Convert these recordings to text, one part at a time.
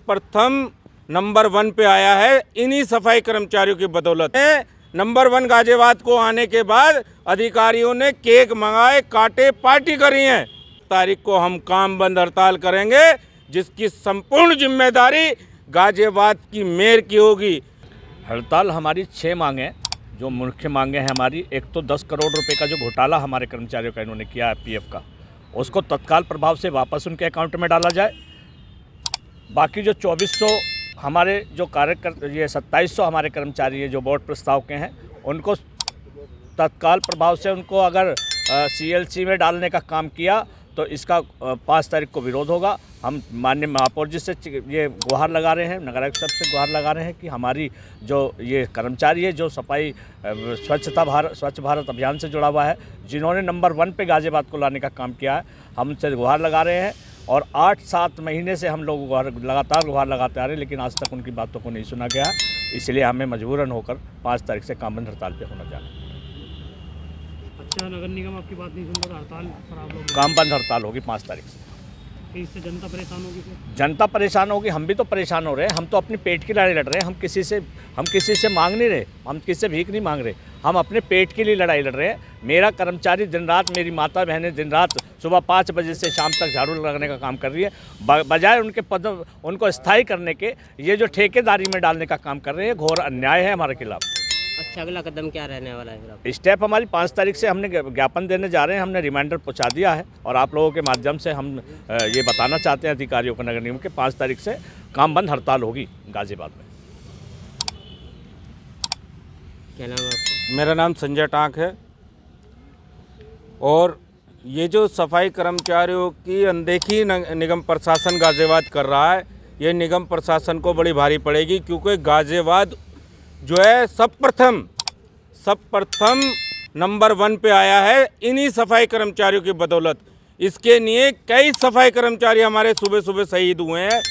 सर्वप्रथम नंबर 1 पे आया है इन्हीं सफाई कर्मचारियों की बदौलत। नंबर 1 गाजियाबाद को आने के बाद अधिकारियों ने केक मंगाए, काटे, पार्टी करी है। तारीख को हम काम बंद हड़ताल करेंगे, जिसकी संपूर्ण जिम्मेदारी गाजियाबाद की मेयर की होगी। हड़ताल हमारी 6 मांगें, जो मुख्य मांगें हैं हमारी। एक तो 10 करोड़ रुपए का जो घोटाला हमारे कर्मचारियों का इन्होंने किया है पीएफ का, उसको तत्काल प्रभाव से वापस उनके अकाउंट में डाला जाए। बाकी जो 2400 हमारे जो ये 2700 हमारे कर्मचारी हैं जो बोर्ड प्रस्ताव के हैं, उनको तत्काल प्रभाव से उनको अगर सीएलसी में डालने का काम किया तो इसका 5 तारीख को विरोध होगा। हम माननीय महापौर जी से ये गुहार लगा रहे हैं, नगर आयुक्त साहब से गुहार लगा रहे हैं कि हमारी जो ये कर्मचारी है जो सफाई स्वच्छ भारत अभियान से जुड़ा हुआ है, जिन्होंने नंबर 1 पे गाजियाबाद को लाने का काम किया है, हम उनसे गुहार लगा रहे हैं। और 8-7 महीने से हम लोग लगातार गुहार लगाते आ रहे हैं, लेकिन आज तक उनकी बातों को नहीं सुना गया। इसलिए हमें मजबूरन होकर 5 तारीख से काम बंद हड़ताल पे होना चाहिए। अच्छा, नगर निगम आपकी बात नहीं सुन रहा, हड़ताल पर आप लोग काम बंद हड़ताल होगी 5 तारीख से। इससे जनता परेशान होगी फिर? जनता परेशान होगी, हम भी तो परेशान हो रहे हैं। हम तो अपने पेट की लड़ाई लड़ रहे हैं, हम किसी से मांग नहीं रहे, हम किसी से भीख नहीं मांग रहे, हम अपने पेट के लिए लड़ाई लड़ रहे हैं। मेरा कर्मचारी दिन रात, मेरी माता बहनें दिन रात सुबह 5 बजे से शाम तक झाड़ू लगाने का काम कर रही है, बजाय उनके पद उनको स्थायी करने के ये जो ठेकेदारी में डालने का काम कर रहे हैं, घोर अन्याय है हमारे खिलाफ। अच्छा, अगला कदम क्या रहने वाला है फिर? स्टेप हमारी 5 तारीख से हमने ज्ञापन देने जा रहे हैं, हमने रिमाइंडर पहुंचा दिया है और आप लोगों के माध्यम से हम ये बताना चाहते हैं अधिकारियों को नगर निगम के 5 तारीख से काम बंद हड़ताल होगी गाजियाबाद में। क्या नाम है आपका? मेरा नाम संजय टांक है। और ये जो सफाई कर्मचारियों की अनदेखी निगम प्रशासन गाजियाबाद कर रहा है, ये निगम प्रशासन को बड़ी भारी पड़ेगी, क्योंकि गाजियाबाद जो है सर्वप्रथम नंबर 1 पे आया है इन्हीं सफाई कर्मचारियों की बदौलत। इसके लिए कई सफाई कर्मचारी हमारे सुबह शहीद हुए हैं।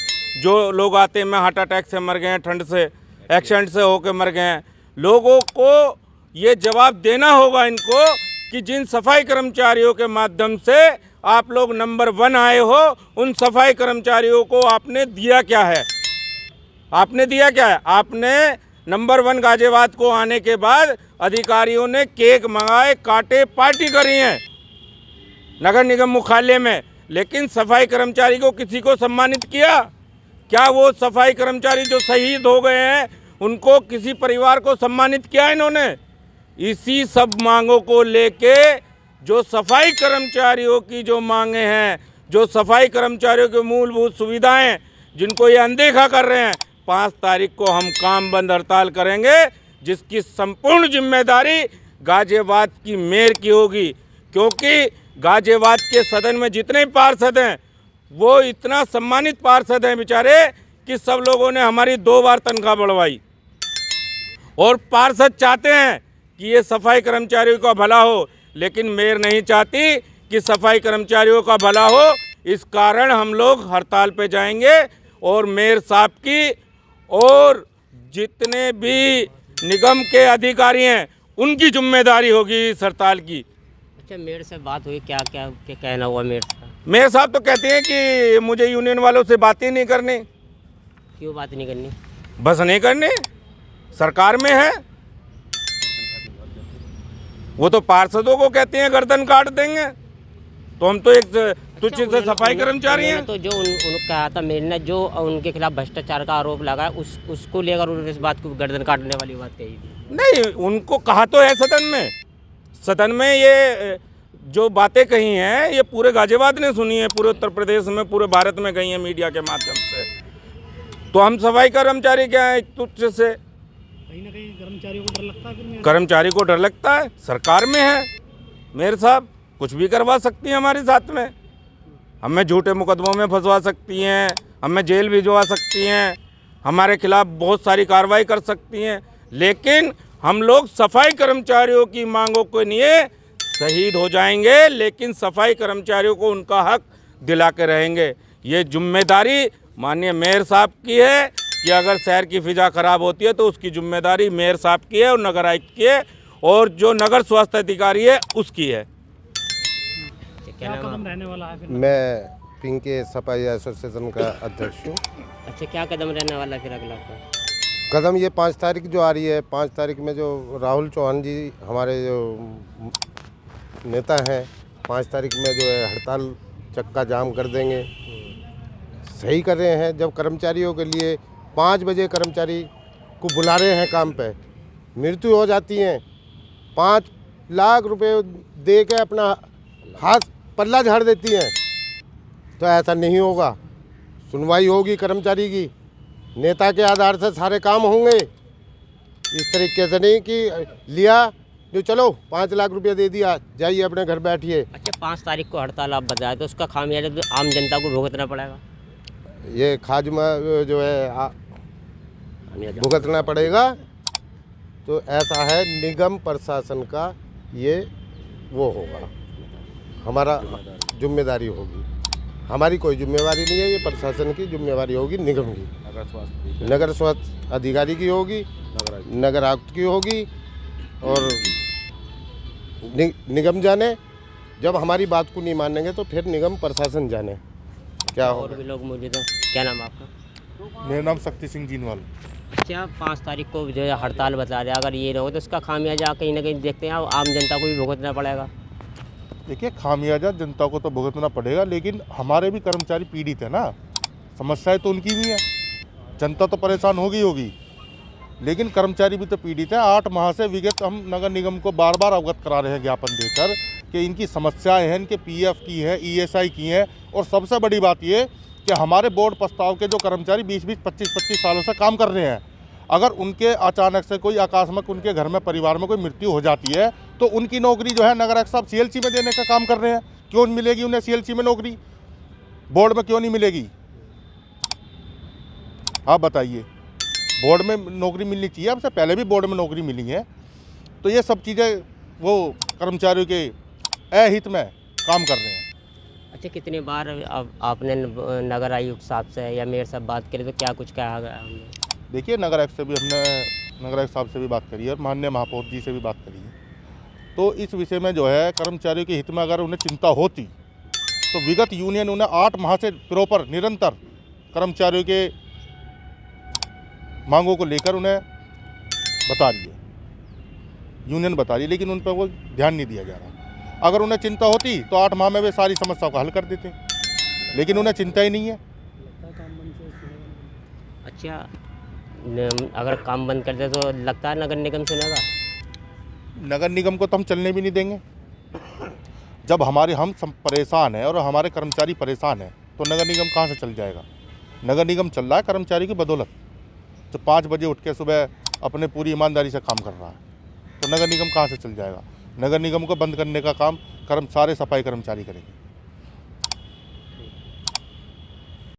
जो लोग आते में हार्ट अटैक से मर गए हैं, ठंड से, एक्सीडेंट से होकर मर गए हैं। लोगों को ये जवाब देना होगा इनको कि जिन सफाई कर्मचारियों के माध्यम से आप लोग नंबर 1 आए हो, उन सफाई कर्मचारियों को आपने दिया क्या है? आपने नंबर 1 गाजियाबाद को आने के बाद अधिकारियों ने केक मंगाए, काटे, पार्टी करी है नगर निगम मुख्यालय में, लेकिन सफाई कर्मचारी को किसी को सम्मानित किया क्या? वो सफाई कर्मचारी जो शहीद हो गए हैं, उनको किसी परिवार को सम्मानित किया इन्होंने? इसी सब मांगों को लेके जो सफाई कर्मचारियों की जो मांगे हैं, जो सफाई कर्मचारियों की मूलभूत सुविधाएं जिनको ये अनदेखा कर रहे हैं, 5 तारीख को हम काम बंद हड़ताल करेंगे, जिसकी संपूर्ण जिम्मेदारी गाजियाबाद की मेयर की होगी। क्योंकि गाजियाबाद के सदन में जितने पार्षद हैं, वो इतना सम्मानित पार्षद हैं बेचारे कि सब लोगों ने हमारी 2 बार तनख्वाह बढ़वाई। और पार्षद चाहते हैं कि ये सफाई कर्मचारियों का भला हो, लेकिन मेयर नहीं चाहती कि सफाई कर्मचारियों का भला हो। इस कारण हम लोग हड़ताल पे जाएंगे और मेयर साहब की और जितने भी निगम के अधिकारी हैं, उनकी जिम्मेदारी होगी इस हड़ताल की। अच्छा, मेयर से बात हुई, क्या कहना हुआ मेयर साहब? मेयर साहब तो कहते हैं कि मुझे यूनियन वालों से बात ही नहीं करनी। क्यों बात नहीं करनी? बस नहीं करनी, सरकार में है। वो तो पार्षदों को कहते हैं गर्दन काट देंगे, तो हम तो एक तुच्छ से सफाई कर्मचारी हैं। तो जो उन्होंने कहा था, मेयर ने जो उनके खिलाफ भ्रष्टाचार का आरोप लगाया, उसको लेकर उन्होंने इस बात को गर्दन काटने वाली बात कही थी। नहीं, उनको कहा तो है सदन में ये जो बातें कही हैं, ये पूरे गाजियाबाद ने सुनी है, पूरे उत्तर प्रदेश में, पूरे भारत में गई हैं मीडिया के माध्यम से। तो हम सफाई कर्मचारी क्या है, एक तुच्छ से? कहीं ना कहीं कर्मचारियों को डर लगता है। कर्मचारी को डर लगता है, सरकार में है मेयर साहब, कुछ भी करवा सकती हैं हमारे साथ में। हमें झूठे मुकदमों में फंसवा सकती हैं, हमें जेल भिजवा सकती हैं, हमारे खिलाफ बहुत सारी कार्रवाई कर सकती हैं, लेकिन हम लोग सफाई कर्मचारियों की मांगों के लिए शहीद हो जाएंगे, लेकिन सफाई कर्मचारियों को उनका हक दिला के रहेंगे। ये जिम्मेदारी माननीय मेयर साहब की है कि अगर शहर की फिजा खराब होती है तो उसकी जिम्मेदारी मेयर साहब की है और नगर आयुक्त की है, और जो नगर स्वास्थ्य अधिकारी है उसकी है। क्या कदम रहने वाला है फिर? मैं पिंके सफाई एसोसिएशन का अध्यक्ष हूँ। अच्छा, क्या कदम रहने वाला है फिर अगला आपका? कदम ये 5 तारीख जो आ रही है, 5 तारीख में जो राहुल चौहान जी हमारे जो नेता हैं, 5 तारीख में जो है हड़ताल चक्का जाम कर देंगे। सही कर रहे हैं। जब कर्मचारियों के लिए 5 बजे कर्मचारी को बुला रहे हैं काम पे, मृत्यु हो जाती है, 5 लाख रुपए दे के अपना हाथ पल्ला झाड़ देती हैं, तो ऐसा नहीं होगा। सुनवाई होगी कर्मचारी की, नेता के आधार से सारे काम होंगे। इस तरीके से नहीं कि लिया जो चलो 5 लाख रुपया दे दिया, जाइए अपने घर बैठिए। अच्छा, 5 तारीख को हड़ताल आप बताए, तो उसका खामियाजा तो आम जनता को भुगतना पड़ेगा। ये खाजमा जो है खामियाजा भुगतना पड़ेगा। तो ऐसा है, निगम प्रशासन का ये वो होगा, हमारा जिम्मेदारी होगी। हमारी कोई जिम्मेवारी नहीं है, ये प्रशासन की जिम्मेवारी होगी, निगम की, नगर स्वास्थ्य अधिकारी की होगी, नगर आयुक्त की होगी, और निगम जाने। जब हमारी बात को नहीं मानेंगे तो फिर निगम प्रशासन जाने क्या और होगा। भी लोग मौजूद हैं। क्या नाम है आपका? मेरा नाम शक्ति सिंह जीनवाल। अच्छा, 5 तारीख को जो है हड़ताल बता रहे हैं, अगर ये रहो तो उसका खामियाजा कहीं ना कहीं देखते हैं आम जनता को भी भुगतना पड़ेगा। देखिए, खामियाजा जनता को तो भुगतना पड़ेगा, लेकिन हमारे भी कर्मचारी पीड़ित है ना, समस्याएं तो उनकी भी हैं। जनता तो परेशान होगी, लेकिन कर्मचारी भी तो पीड़ित है। 8 माह से विगत हम नगर निगम को बार बार अवगत करा रहे हैं ज्ञापन देकर कि इनकी समस्याएं हैं, इनके पीएफ की हैं, ईएसआई की हैं, और सबसे बड़ी बात ये कि हमारे बोर्ड प्रस्ताव के जो कर्मचारी 20-20, 25-25 सालों से काम कर रहे हैं, अगर उनके अचानक से कोई आकस्मिक उनके घर में परिवार में कोई मृत्यु हो जाती है, तो उनकी नौकरी जो है नगर आयुक्त साहब सीएलसी में देने का काम कर रहे हैं। क्यों मिलेगी उन्हें सीएलसी में नौकरी, बोर्ड में क्यों नहीं मिलेगी? आप बताइए। बोर्ड में नौकरी मिलनी चाहिए, हमसे पहले भी बोर्ड में नौकरी मिली है। तो ये सब चीज़ें वो कर्मचारियों के अहित में काम कर रहे हैं। अच्छा, कितनी बार आपने नगर आयुक्त साहब से या मेयर साहब बात करी, तो क्या कुछ कहा गया हमने? देखिए, नगर आयुक्त से भी हमने नगर आयुक्त साहब से भी बात करी है और माननीय महापौर जी से भी बात करी है। तो इस विषय में जो है कर्मचारियों के हित में अगर उन्हें चिंता होती तो विगत यूनियन उन्हें 8 माह से प्रॉपर निरंतर कर्मचारियों के मांगों को लेकर उन्हें बता रही है, यूनियन बता रही है, लेकिन उन पर वो ध्यान नहीं दिया जा रहा। अगर उन्हें चिंता होती तो 8 माह में वे सारी समस्याओं का हल कर देते, लेकिन उन्हें चिंता ही नहीं है। अच्छा, अगर काम बंद कर दे तो लगता है नगर निगम सुनेगा? नगर निगम को तो हम चलने भी नहीं देंगे। जब हम परेशान हैं और हमारे कर्मचारी परेशान हैं, तो नगर निगम कहाँ से चल जाएगा? नगर निगम चल रहा है कर्मचारी की बदौलत। जो 5 बजे उठ के सुबह अपने पूरी ईमानदारी से काम कर रहा है, तो नगर निगम कहाँ से चल जाएगा? नगर निगम को बंद करने का काम सारे सफाई कर्मचारी करेंगे।